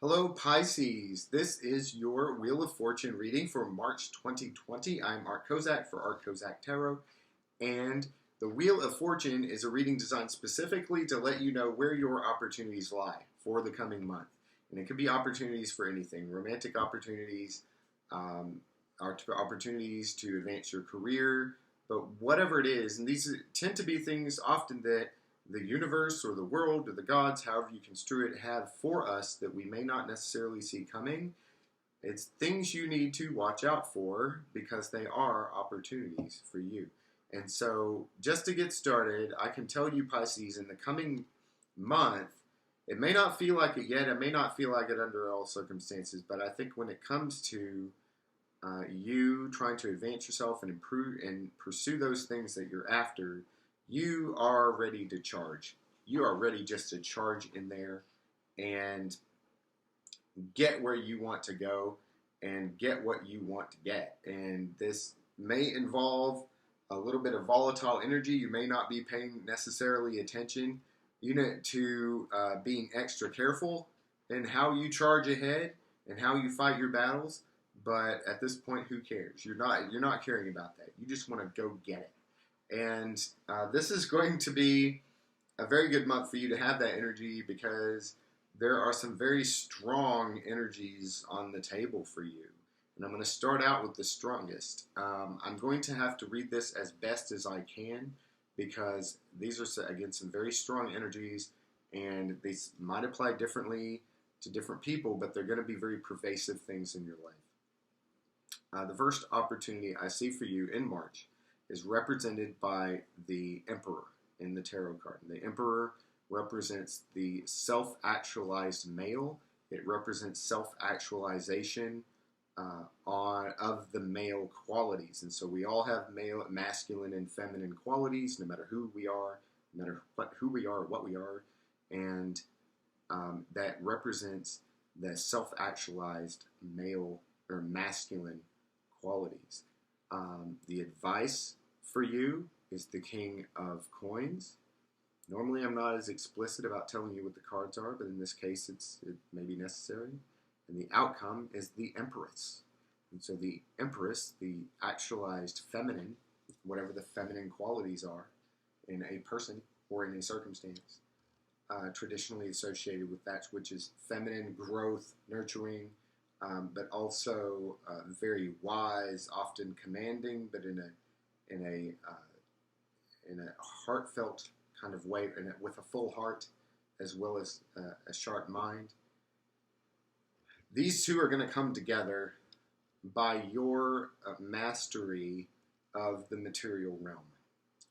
Hello, Pisces. This is your Wheel of Fortune reading for March 2020. I'm Art Kozak for Art Kozak Tarot, and the Wheel of Fortune is a reading designed specifically to let you know where your opportunities lie for the coming month. And it could be opportunities for anything, romantic opportunities, opportunities to advance your career, but whatever it is. And these tend to be things often that the universe or the world or the gods, however you construe it, have for us that we may not necessarily see coming. It's things you need to watch out for because they are opportunities for you. And so just to get started, I can tell you, Pisces, in the coming month, it may not feel like it yet. It may not feel like it under all circumstances. But I think when it comes to you trying to advance yourself and improve and pursue those things that you're after, you are ready to charge. You are ready just to charge in there and get where you want to go and get what you want to get. And this may involve a little bit of volatile energy. You may not be paying necessarily attention to being extra careful in how you charge ahead and how you fight your battles. But at this point, who cares? You're not caring about that. You just want to go get it. And this is going to be a very good month for you to have that energy because there are some very strong energies on the table for you. And I'm going to start out with the strongest. I'm going to have to read this as best as I can because these are, again, some very strong energies, and they might apply differently to different people, but they're going to be very pervasive things in your life. The first opportunity I see for you in March is represented by the Emperor in the tarot card. And the Emperor represents the self-actualized male. It represents self-actualization of the male qualities. And so we all have male, masculine, and feminine qualities, no matter who we are, no matter who we are, what we are. And that represents the self-actualized male or masculine qualities. The advice for you is the King of Coins. Normally I'm not as explicit about telling you what the cards are, but in this case it may be necessary. And the outcome is the Empress. And so the Empress, the actualized feminine, whatever the feminine qualities are in a person or in a circumstance, traditionally associated with that which is feminine, growth, nurturing, but also very wise, often commanding, but in a heartfelt kind of way, and with a full heart, as well as a sharp mind. These two are going to come together by your mastery of the material realm.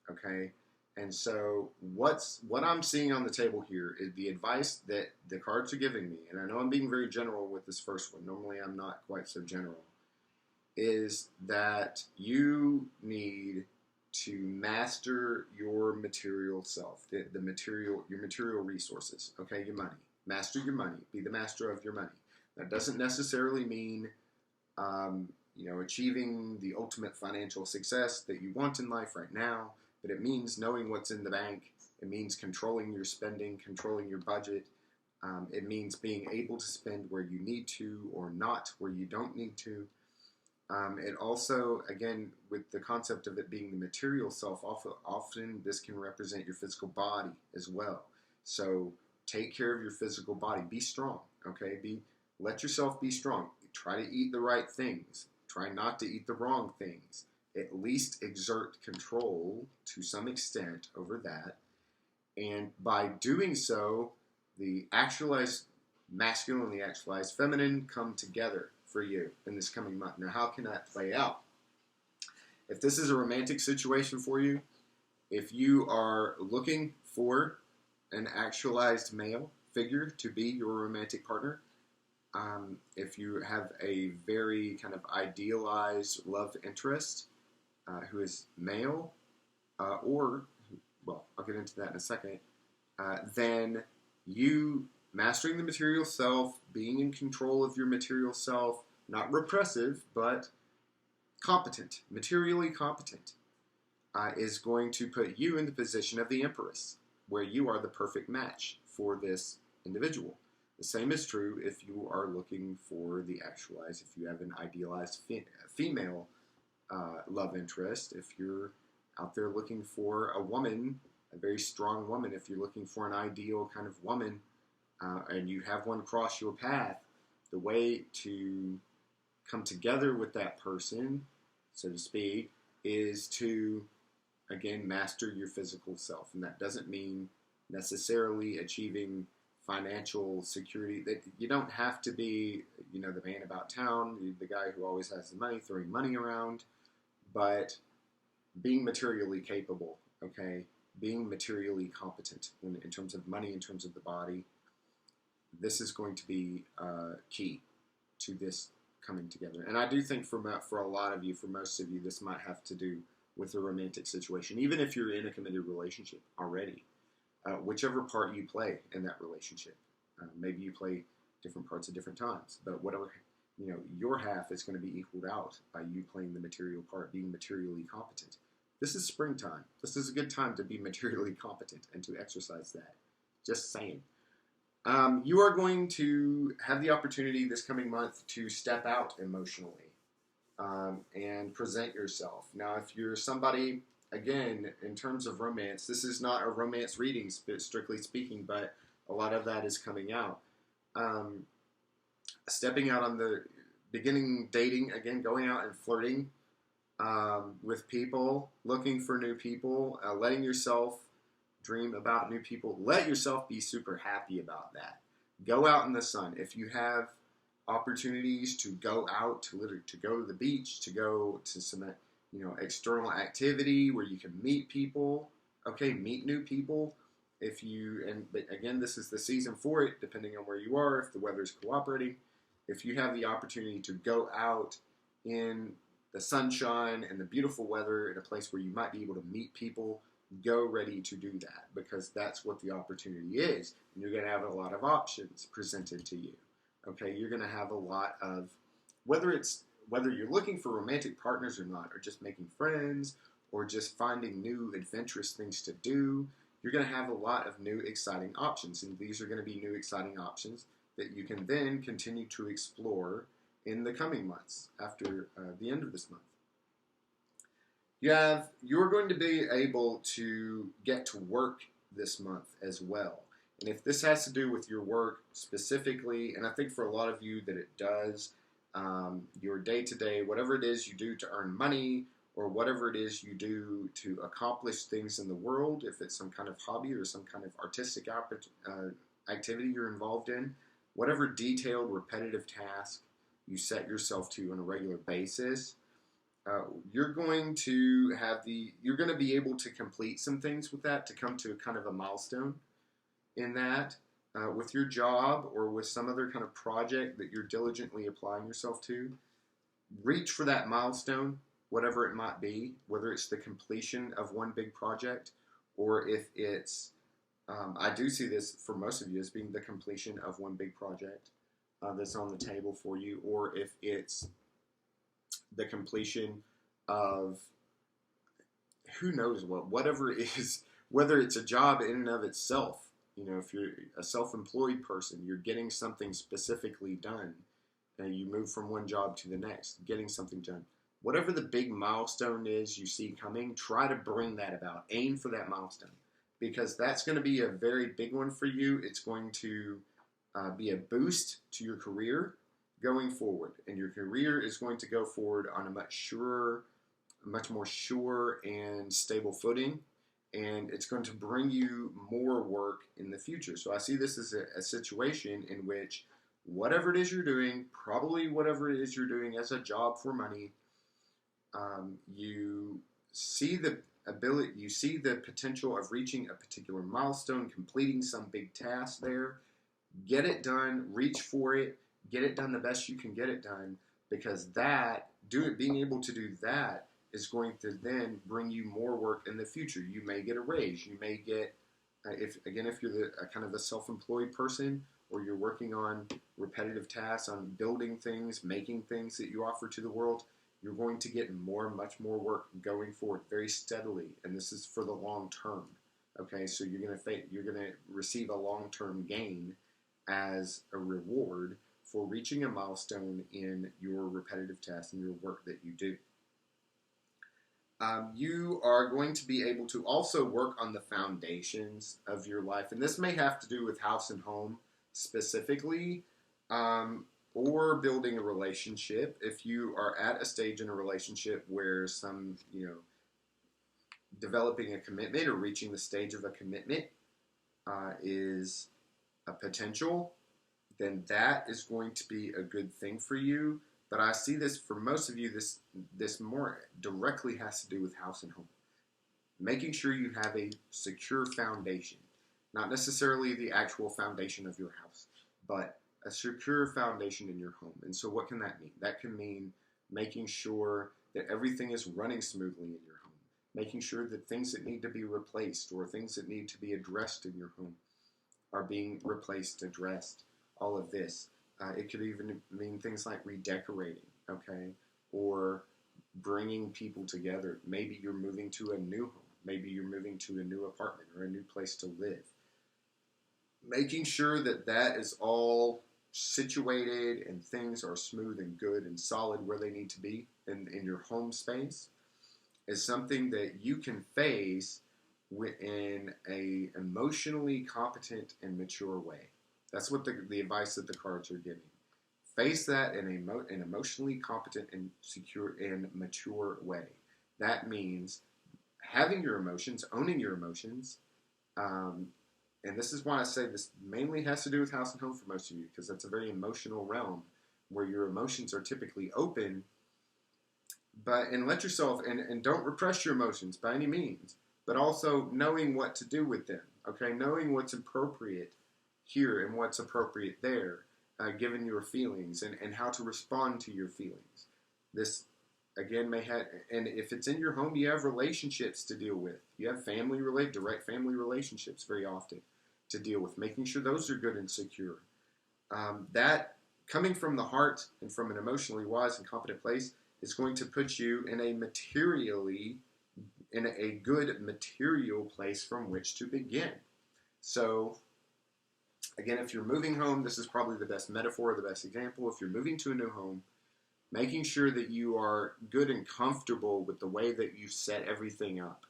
Okay. And so what I'm seeing on the table here is the advice that the cards are giving me, and I know I'm being very general with this first one. Normally I'm not quite so general, is that you need to master your material self, your material resources, okay, your money. Master your money. Be the master of your money. That doesn't necessarily mean achieving the ultimate financial success that you want in life right now. But it means knowing what's in the bank. It means controlling your spending, controlling your budget. It means being able to spend where you need to or not where you don't need to. It also, again, with the concept of it being the material self, often this can represent your physical body as well. So take care of your physical body. Be strong, okay? Let yourself be strong. Try to eat the right things. Try not to eat the wrong things. At least exert control to some extent over that. And by doing so, the actualized masculine and the actualized feminine come together for you in this coming month. Now, how can that play out? If this is a romantic situation for you, if you are looking for an actualized male figure to be your romantic partner, if you have a very kind of idealized love interest, who is male, or, well, I'll get into that in a second, then you mastering the material self, being in control of your material self, not repressive, but competent, materially competent, is going to put you in the position of the Empress, where you are the perfect match for this individual. The same is true if you are looking for the actualized, if you have an idealized female love interest, if you're out there looking for a woman, a very strong woman, if you're looking for an ideal kind of woman, and you have one cross your path, the way to come together with that person, so to speak, is to, again, master your physical self. And that doesn't mean necessarily achieving financial security. That you don't have to be, the man about town, the guy who always has the money, throwing money around, but being materially capable, okay? Being materially competent in terms of money, in terms of the body. This is going to be key to this coming together. And I do think for a lot of you, for most of you, this might have to do with a romantic situation, even if you're in a committed relationship already. Whichever part you play in that relationship. Maybe you play different parts at different times, but whatever, your half is going to be equaled out by you playing the material part, being materially competent. This is springtime. This is a good time to be materially competent and to exercise that. Just saying. You are going to have the opportunity this coming month to step out emotionally and present yourself. Now, if you're somebody, again, in terms of romance, this is not a romance reading, strictly speaking, but a lot of that is coming out. Stepping out on the beginning dating, again, going out and flirting with people, looking for new people, letting yourself dream about new people. Let yourself be super happy about that. Go out in the sun. If you have opportunities to go out, to go to the beach, to go to some external activity where you can meet people, okay, meet new people. But again, this is the season for it, depending on where you are, if the weather's cooperating. If you have the opportunity to go out in the sunshine and the beautiful weather in a place where you might be able to meet people, go ready to do that, because that's what the opportunity is. And you're going to have a lot of options presented to you. Okay, you're going to have a lot of, whether you're looking for romantic partners or not, or just making friends, or just finding new adventurous things to do, you're going to have a lot of new exciting options. And these are going to be new exciting options that you can then continue to explore in the coming months after the end of this month. You're going to be able to get to work this month as well. And if this has to do with your work specifically, and I think for a lot of you that it does, your day-to-day, whatever it is you do to earn money, or whatever it is you do to accomplish things in the world, if it's some kind of hobby or some kind of artistic activity you're involved in, whatever detailed, repetitive task you set yourself to on a regular basis, you're going to be able to complete some things with that, to come to a kind of a milestone in that, with your job or with some other kind of project that you're diligently applying yourself to. Reach for that milestone, whatever it might be, whether it's the completion of one big project, or if it's, I do see this for most of you as being the completion of one big project that's on the table for you, or if it's the completion of who knows whatever it is, whether it's a job in and of itself. If you're a self-employed person, you're getting something specifically done, and you move from one job to the next, getting something done. Whatever the big milestone is you see coming, try to bring that about. Aim for that milestone, because that's going to be a very big one for you. It's going to be a boost to your career going forward, and your career is going to go forward on a much more sure and stable footing, and it's going to bring you more work in the future. So I see this as a situation in which whatever it is you're doing, probably whatever it is you're doing as a job for money, you see the potential of reaching a particular milestone, completing some big task there. Get it done, reach for it, get it done the best you can get it done, because being able to do that is going to then bring you more work in the future. You may get a raise. You may get, if you're kind of a self-employed person, or you're working on repetitive tasks, on building things, making things that you offer to the world, you're going to get much more work going forward very steadily, and this is for the long term. Okay, so you're going to receive a long-term gain as a reward for reaching a milestone in your repetitive tasks and your work that you do. You are going to be able to also work on the foundations of your life. And this may have to do with house and home specifically, or building a relationship. If you are at a stage in a relationship where developing a commitment or reaching the stage of a commitment is a potential, then that is going to be a good thing for you. But I see this for most of you, this more directly has to do with house and home. Making sure you have a secure foundation. Not necessarily the actual foundation of your house, but a secure foundation in your home. And so what can that mean? That can mean making sure that everything is running smoothly in your home. Making sure that things that need to be replaced or things that need to be addressed in your home are being replaced, addressed, all of this. It could even mean things like redecorating, okay? Or bringing people together. Maybe you're moving to a new home. Maybe you're moving to a new apartment or a new place to live. Making sure that that is all situated and things are smooth and good and solid where they need to be in your home space is something that you can face in a emotionally competent and mature way. That's what the advice that the cards are giving. Face that in an emotionally competent and secure and mature way. That means having your emotions, owning your emotions, and this is why I say this mainly has to do with house and home for most of you, because that's a very emotional realm where your emotions are typically open. And let yourself, and don't repress your emotions by any means, but also knowing what to do with them, okay? Knowing what's appropriate here and what's appropriate there, given your feelings and how to respond to your feelings. This, again, may have, and if it's in your home, you have relationships to deal with. You have direct family relationships very often to deal with, making sure those are good and secure. That, coming from the heart and from an emotionally wise and competent place, is going to put you in a good material place from which to begin. So, again, if you're moving home, this is probably the best metaphor, the best example. If you're moving to a new home, making sure that you are good and comfortable with the way that you set everything up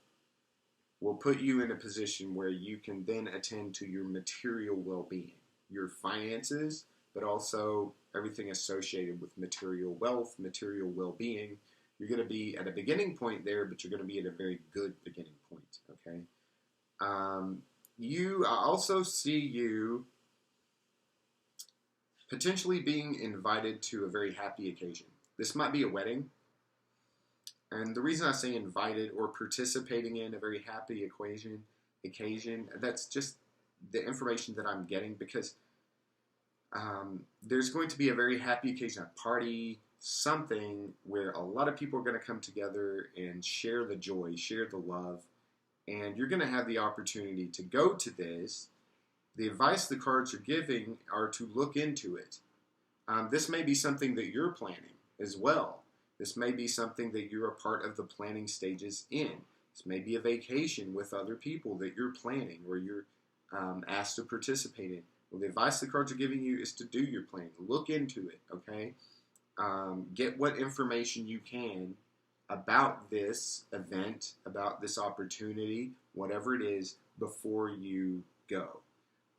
will put you in a position where you can then attend to your material well-being, your finances, but also everything associated with material wealth, material well-being. You're going to be at a beginning point there, but you're going to be at a very good beginning point, okay? I also see you potentially being invited to a very happy occasion. This might be a wedding. And the reason I say invited or participating in a very happy occasion, that's just the information that I'm getting, because there's going to be a very happy occasion, a party, something where a lot of people are going to come together and share the joy, share the love, and you're going to have the opportunity to go to this. The advice the cards are giving are to look into it. This may be something that you're planning as well. This may be something that you're a part of the planning stages in. This may be a vacation with other people that you're planning or you're asked to participate in. Well, the advice the cards are giving you is to do your planning. Look into it, okay? Get what information you can about this event, about this opportunity, whatever it is, before you go.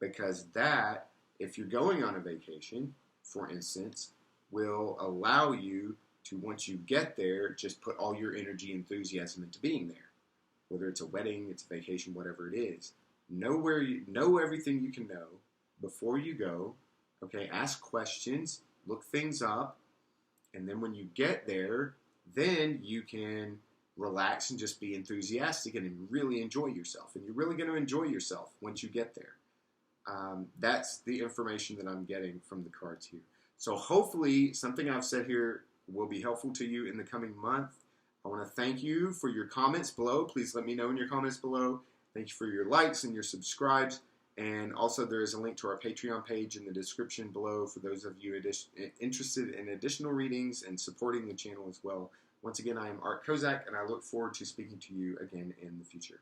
Because that, if you're going on a vacation, for instance, will allow you to, once you get there, just put all your energy and enthusiasm into being there. Whether it's a wedding, it's a vacation, whatever it is. Know everything you can know before you go. Okay, ask questions, look things up, and then when you get there, then you can relax and just be enthusiastic and really enjoy yourself. And you're really going to enjoy yourself once you get there. That's the information that I'm getting from the cards here. So hopefully something I've said here will be helpful to you in the coming month. I want to thank you for your comments below. Please let me know in your comments below. Thank you for your likes and your subscribes. And also there is a link to our Patreon page in the description below for those of you interested in additional readings and supporting the channel as well. Once again, I am Art Kozak, and I look forward to speaking to you again in the future.